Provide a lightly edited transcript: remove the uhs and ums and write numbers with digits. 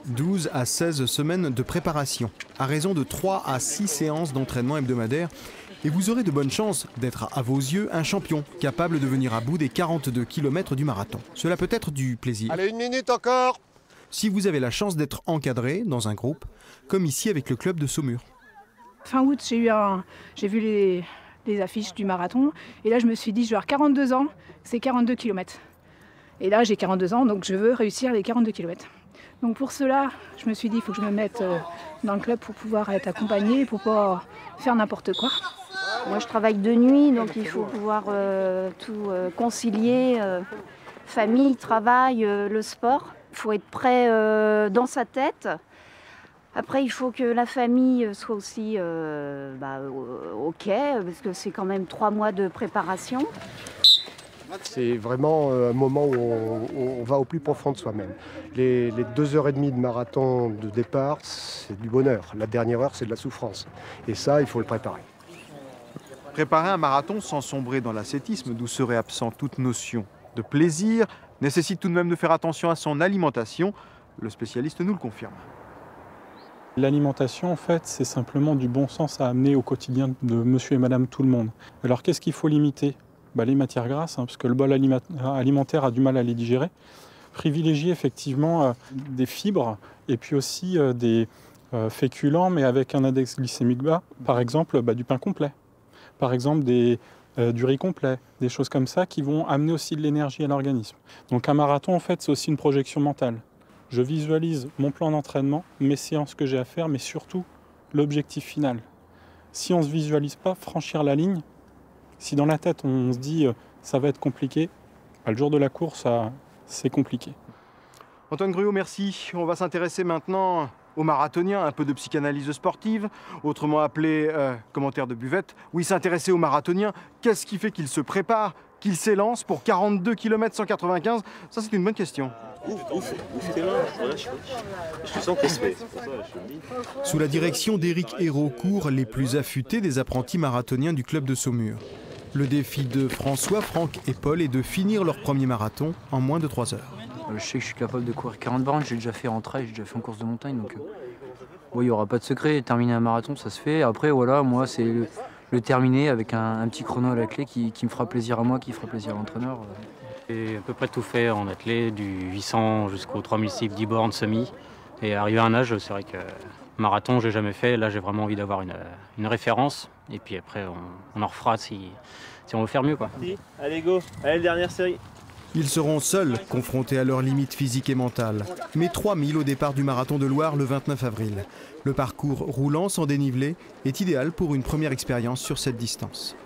12 à 16 semaines de préparation, à raison de 3 à 6 séances d'entraînement hebdomadaires. Et vous aurez de bonnes chances d'être, à vos yeux, un champion, capable de venir à bout des 42 km du marathon. Cela peut être du plaisir. Allez, 1 minute encore! Si vous avez la chance d'être encadré dans un groupe, comme ici avec le club de Saumur. Fin août, j'ai vu les affiches du marathon. Et là, je me suis dit, je vais avoir 42 ans, c'est 42 km. Et là, j'ai 42 ans, donc je veux réussir les 42 km. Donc pour cela, je me suis dit, il faut que je me mette dans le club pour pouvoir être accompagnée, pour pas faire n'importe quoi. Moi, je travaille de nuit, donc il faut pouvoir tout concilier, famille, travail, le sport. Il faut être prêt dans sa tête. Après, il faut que la famille soit aussi OK, parce que c'est quand même 3 mois de préparation. C'est vraiment un moment où on va au plus profond de soi-même. Les 2h30 de marathon de départ, c'est du bonheur. La dernière heure, c'est de la souffrance. Et ça, il faut le préparer. Préparer un marathon sans sombrer dans l'ascétisme, d'où serait absent toute notion de plaisir, nécessite tout de même de faire attention à son alimentation. Le spécialiste nous le confirme. L'alimentation, en fait, c'est simplement du bon sens à amener au quotidien de monsieur et madame tout le monde. Alors, qu'est-ce qu'il faut limiter ? Les matières grasses, parce que le bol alimentaire a du mal à les digérer. Privilégier effectivement des fibres et puis aussi des féculents, mais avec un index glycémique bas. Par exemple, du pain complet. Par exemple, du riz complet. Des choses comme ça qui vont amener aussi de l'énergie à l'organisme. Donc un marathon, en fait, c'est aussi une projection mentale. Je visualise mon plan d'entraînement, mes séances que j'ai à faire, mais surtout l'objectif final. Si on ne se visualise pas franchir la ligne, si dans la tête on se dit ça va être compliqué, le jour de la course, c'est compliqué. Antoine Gruot, merci. On va s'intéresser maintenant aux marathoniens, un peu de psychanalyse sportive, autrement appelé commentaire de buvette. Oui, s'intéresser aux marathoniens, qu'est-ce qui fait qu'ils se préparent, qu'ils s'élancent pour 42 km 195? Ça, c'est une bonne question. Sous la direction d'Éric Hérault courent les plus affûtés des apprentis marathoniens du club de Saumur. Le défi de François, Franck et Paul est de finir leur premier marathon en moins de 3 heures. Je sais que je suis capable de courir 40 bornes, j'ai déjà fait en trail, j'ai déjà fait en course de montagne, donc il n'y aura pas de secret. Terminer un marathon, ça se fait. Après, voilà, moi, c'est le terminer avec un petit chrono à la clé qui me fera plaisir à moi, qui fera plaisir à l'entraîneur. J'ai à peu près tout fait en athlète, du 800 jusqu'au 3006, 10 bornes semi. Et arrivé à un âge, c'est vrai que marathon, j'ai jamais fait. Là, j'ai vraiment envie d'avoir une référence. Et puis après, on en refera si on veut faire mieux, quoi. Allez, go. Allez, dernière série. Ils seront seuls, confrontés à leurs limites physiques et mentales. Mais 3000 au départ du marathon de Loire le 29 avril. Le parcours roulant sans dénivelé est idéal pour une première expérience sur cette distance.